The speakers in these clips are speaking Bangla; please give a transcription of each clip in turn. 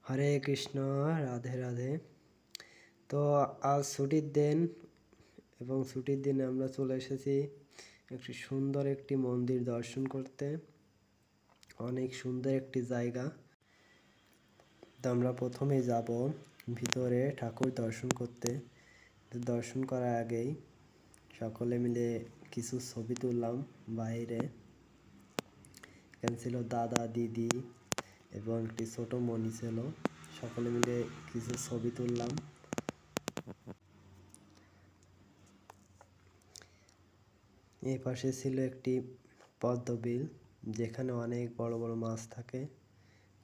হরে কৃষ্ণ, রাধে রাধে। তো আজ ছুটির দিন এবং ছুটির দিনে আমরা চলে এসেছি একটি সুন্দর একটি মন্দির দর্শন করতে। অনেক সুন্দর একটি জায়গা। তো আমরা প্রথমে যাব ভিতরে ঠাকুর দর্শন করতে। দর্শন করার আগেই সকলে মিলে কিছু ছবি তুললাম বাইরে। এখানে ছিল দাদা, দিদি এবং একটি ছোট মণি ছিল। সকলে মিলে কিছু ছবি তুললাম। এই পাশে ছিল একটি পদ্মবিল, যেখানে অনেক বড় বড় মাছ থাকে,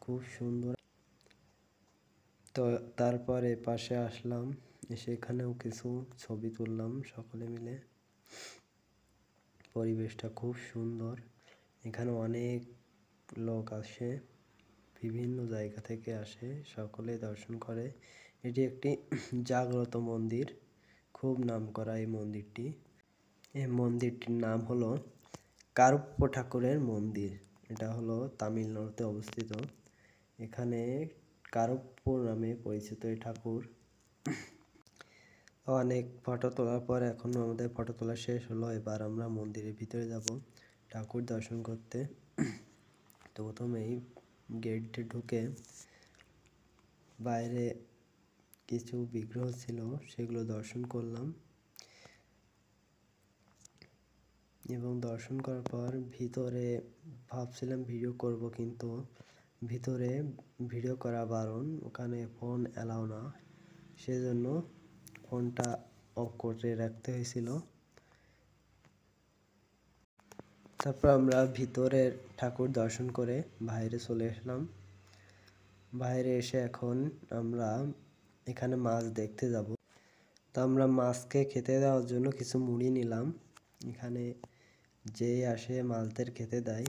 খুব সুন্দর। তো তারপরে পাশে আসলাম, সেখানেও কিছু ছবি তুললাম সকলে মিলে। পরিবেশটা খুব সুন্দর। এখানে অনেক লোক আসে, বিভিন্ন জায়গা থেকে আসে, সকলে দর্শন করে। এটি একটি জাগ্রত মন্দির, খুব নামকরা এই মন্দিরটি। এই মন্দিরটির নাম হলো কারুপ্প ঠাকুরের মন্দির। এটা হলো তামিলনাড়ুতে অবস্থিত। এখানে কারুপ্প নামে পরিচিত এই ঠাকুর। অনেক ফটো তোলার পর এখন আমাদের ফটো তোলা শেষ হলো। এবার আমরা মন্দিরের ভিতরে যাব ঠাকুর দর্শন করতে। তো প্রথমেই গেটে ঢুকে বাইরে কিছু বিগ্রহ ছিল, সেগুলো দর্শন করলাম এবং দর্শন করার পর ভিতরে ভাবছিলাম ভিডিও করব, কিন্তু ভিতরে ভিডিও করা বারণ, ওখানে ফোন অ্যালাউ না, সেজন্য ফোনটা অফ করে রাখতে হয়েছিল। তারপর আমরা ভিতরের ঠাকুর দর্শন করে বাইরে চলে আসলাম। বাইরে এসে এখন আমরা এখানে মাছ দেখতে যাব। তো আমরা মাছকে খেতে দেওয়ার জন্য কিছু মুড়ি নিলাম। এখানে যেই আসে মাছদের খেতে দেয়।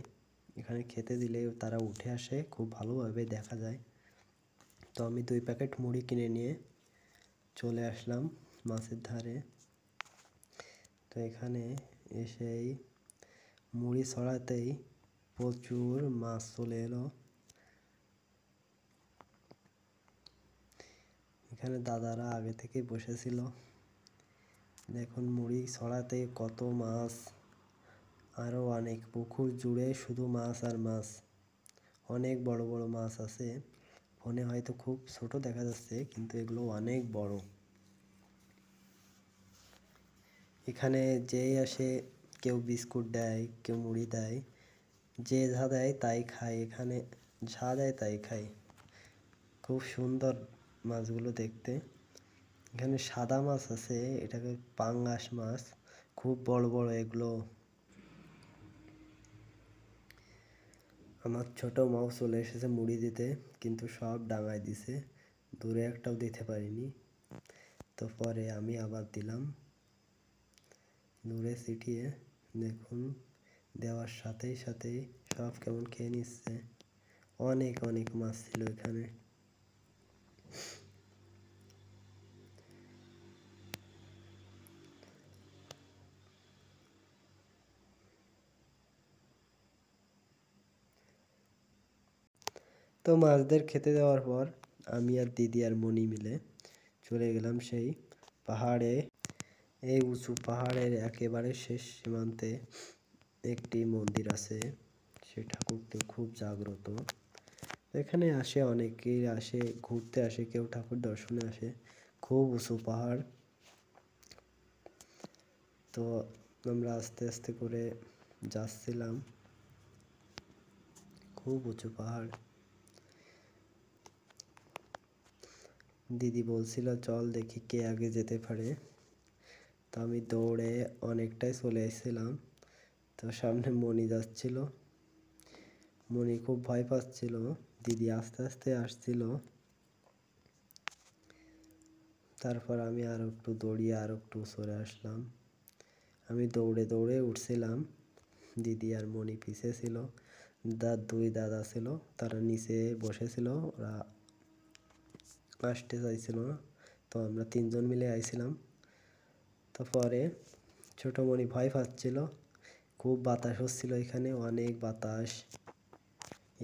এখানে খেতে দিলে তারা উঠে আসে, খুব ভালোভাবে দেখা যায়। তো আমি 2 প্যাকেট মুড়ি কিনে নিয়ে চলে আসলাম মাছের ধারে। তো এখানে এসেই মুড়ি ছড়াতেই প্রচুর মাছ চলে এলো। এখানে দাদারা আগে থেকে বসেছিল। দেখুন মুড়ি ছড়াতে কত মাছ, আরও অনেক পুকুর জুড়ে শুধু মাছ আর মাছ। অনেক বড় বড় মাছ আছে। ফোনে হয়তো খুব ছোট দেখা যাচ্ছে, কিন্তু এগুলো অনেক বড়। এখানে যেই আসে কেউ বিস্কুট দেয়, কেউ মুড়ি দেয়, যে যা দেয় তাই খায়। এখানে যা দেয় তাই খায়। খুব সুন্দর মাছগুলো দেখতে। এখানে সাদা মাছ আছে, এটাকে পাঙ্গাস মাছ, খুব বড় বড় এগুলো। আমার ছোট মাও চলে এসেছে মুড়ি দিতে, কিন্তু সব ডাঙায় দিছে, দূরে একটাও দিতে পারিনি। তো পরে আমি আবার দিলাম, দূরে ছিটিয়ে। দেখুন দেওয়ার সাথেই সাথেই সব কেমন খেয়ে নিচ্ছে। অনেক অনেক মাছ ছিল এখানে। তো মাছদের খেতে দেওয়ার পর আমি আর দিদি আর মণি মিলে চলে গেলাম সেই পাহাড়ে। এই উঁচু পাহাড়ের একেবারে শেষ সীমান্তে একটি মন্দির আছে। সে ঠাকুরটি খুব জাগ্রত। এখানে আসে অনেকেই, আসে ঘুরতে আসে, কেউ ঠাকুর দর্শনে আসে। খুব উঁচু পাহাড়। তো আমরা আস্তে আস্তে করে যাচ্ছিলাম। খুব উঁচু পাহাড়। দিদি বলছিল চল দেখি কে আগে যেতে পারে। তো আমি দৌড়ে অনেকটাই চলে এসেছিলাম। তো সামনে মণি যাচ্ছিল, মণি খুব ভয় পাচ্ছিল। দিদি আস্তে আস্তে আসছিল। তারপর আমি আরো একটু দৌড়িয়ে আরো একটু সরে আসলাম। আমি দৌড়ে দৌড়ে উঠছিলাম, দিদি আর মণি পিছে ছিল। 2 দাদা ছিল, তারা নিচে বসেছিল, ওরা আসতে চাইছিল না। তো আমরা 3 জন মিলে আইছিলাম। তো পরে ছোট মণি ভয় পাচ্ছিল, খুব বাতাস হচ্ছিল, এখানে অনেক বাতাস।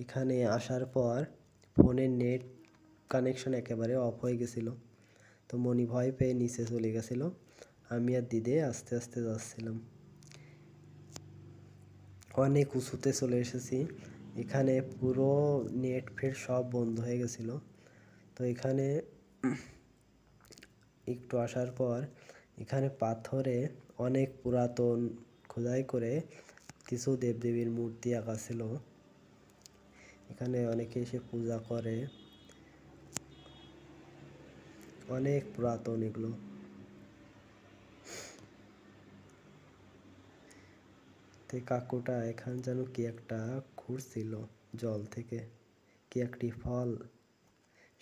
এখানে আসার পর ফোনের নেট কানেকশন একেবারে অফ হয়ে গেছিল। তো মনি ভয় পেয়ে নিচে চলে গেছিল, আমি আর দিদি আস্তে আস্তে যাচ্ছিলাম। অনেক উঁচুতে চলে এসেছি, এখানে পুরো নেট ফেট সব বন্ধ হয়ে গেছিলো। তো এখানে একটু আসার পর এখানে পাথরে অনেক পুরাতন খোদাই করে কিছু দেবদেবীর মূর্তি আঁকা ছিল। এখানে অনেকে এসে পূজা করে, অনেক পুরাতন এগুলো। তো কাকুটা এখানে যেন কি একটা ঘুরছিল জল থেকে, কি একটি ফল,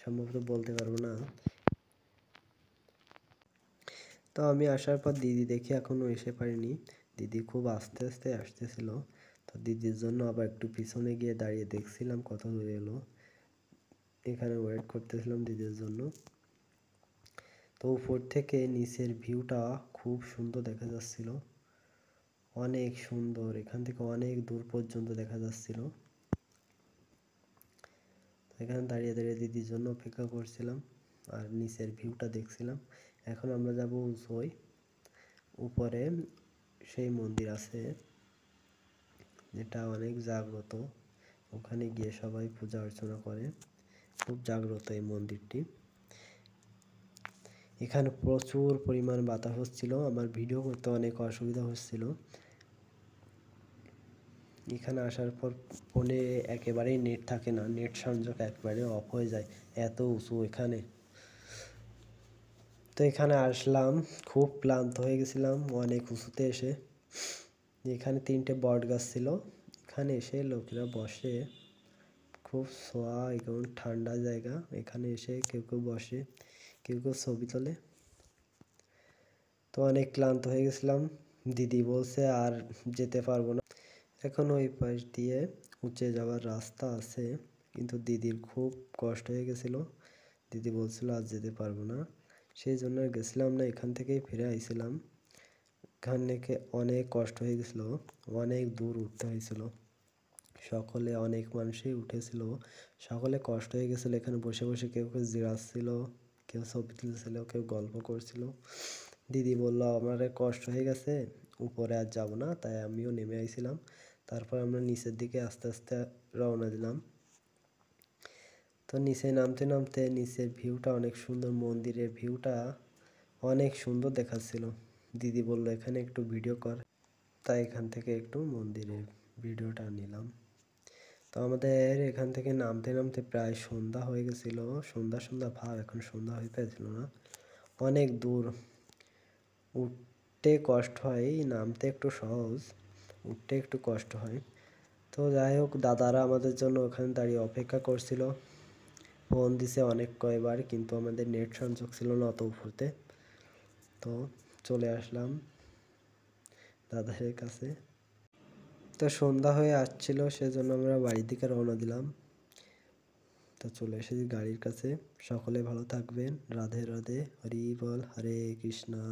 সম্ভবত বলতে পারবো না। তো আমি আসার পর দিদি দেখি এখনো এসে পারিনি, দিদি খুব আস্তে আস্তে আসতেছিল। তো দিদির জন্য আবার একটু পিছনে গিয়ে দাঁড়িয়ে দেখছিলাম কত দূরে এলো, এখানে ওয়েট করতেছিলাম দিদির জন্য। তো উপর থেকে নিচের ভিউটা খুব সুন্দর দেখা যাচ্ছিল, অনেক সুন্দর, এখান থেকে অনেক দূর পর্যন্ত দেখা যাচ্ছিল। এখানে দাঁড়িয়ে দাঁড়িয়ে দিদির জন্য অপেক্ষা করছিলাম আর নিচের ভিউটা দেখছিলাম। এখন আমরা যাব উঁচুই, উপরে সেই মন্দির আছে যেটা অনেক জাগ্রত, ওখানে গিয়ে সবাই পূজা অর্চনা করে, খুব জাগ্রত এই মন্দিরটি। এখানে প্রচুর পরিমাণ বাতাস হচ্ছিল, আমার ভিডিও করতে অনেক অসুবিধা হচ্ছিল। এখানে আসার পর ফোনে একেবারেই নেট থাকে না, নেট সংযোগ একবারে অফ হয়ে যায়, এত উঁচু এখানে। তো এখানে আসলাম, খুব ক্লান্ত হয়ে গেছিলাম অনেক উঁচুতে এসে। এখানে 3টে বট গাছ ছিল, এখানে এসে লোকেরা বসে, খুব ছোঁয়া, এবং ঠান্ডা জায়গা, এখানে এসে কেউ কেউ বসে, কেউ কেউ ছবি তোলে। তো অনেক ক্লান্ত হয়ে গেছিলাম, দিদি বলছে আর যেতে পারবো না। এখন ওই পাশ দিয়ে উঁচে যাওয়ার রাস্তা আছে, কিন্তু দিদির খুব কষ্ট হয়ে গেছিলো, দিদি বলছিল আজ যেতে পারবো না, সেই জন্য গেছিলাম না, এখান থেকেই ফিরে আইছিলাম। এখান থেকে অনেক কষ্ট হয়ে গেছিলো, অনেক দূর উঠতে হয়েছিল, সকলে অনেক মানুষই উঠেছিল, সকলে কষ্ট হয়ে গেছিলো। এখানে বসে বসে কেউ কেউ জিরাচ্ছিল, কেউ ছবি তুলছিল, কেউ গল্প করছিল। দিদি বলল আমার কষ্ট হয়ে গেছে, উপরে আর যাব না, তাই আমিও নেমে আইছিলাম। তারপর আমরা নিচের দিকে আস্তে আস্তে রওনা দিলাম। তো নিচে নামতে নামতে নিচের ভিউটা অনেক সুন্দর, মন্দিরের ভিউটা অনেক সুন্দর দেখাচ্ছিল। দিদি বলল এখানে একটু ভিডিও কর, তাই এখান থেকে একটু মন্দিরের ভিডিওটা নিলাম। তো আমাদের এখান থেকে নামতে নামতে প্রায় সন্ধ্যা হয়ে গেছিলো, সন্ধ্যা সন্ধ্যা ভাব, এখন সন্ধ্যা হয়ে পেয়েছিল না, অনেক দূর, উঠতে কষ্ট হয়, নামতে একটু সহজ, উঠতে একটু কষ্ট হয়। তো যাই হোক, দাদারা আমাদের জন্য ওখানে দাঁড়িয়ে অপেক্ষা করছিল, ফোন দিছে অনেক কয়বার, কিন্তু আমাদের নেট সংযোগ ছিল না অত উপরতে। তো চলে আসলাম দাদাদের কাছে। তো সন্ধ্যা হয়ে আসছিল, সেজন্য আমরা বাড়ির দিকে রওনা দিলাম। তো চলে এসেছি গাড়ির কাছে। সকলে ভালো থাকবেন, রাধে রাধে, হরি বল, হরে কৃষ্ণা।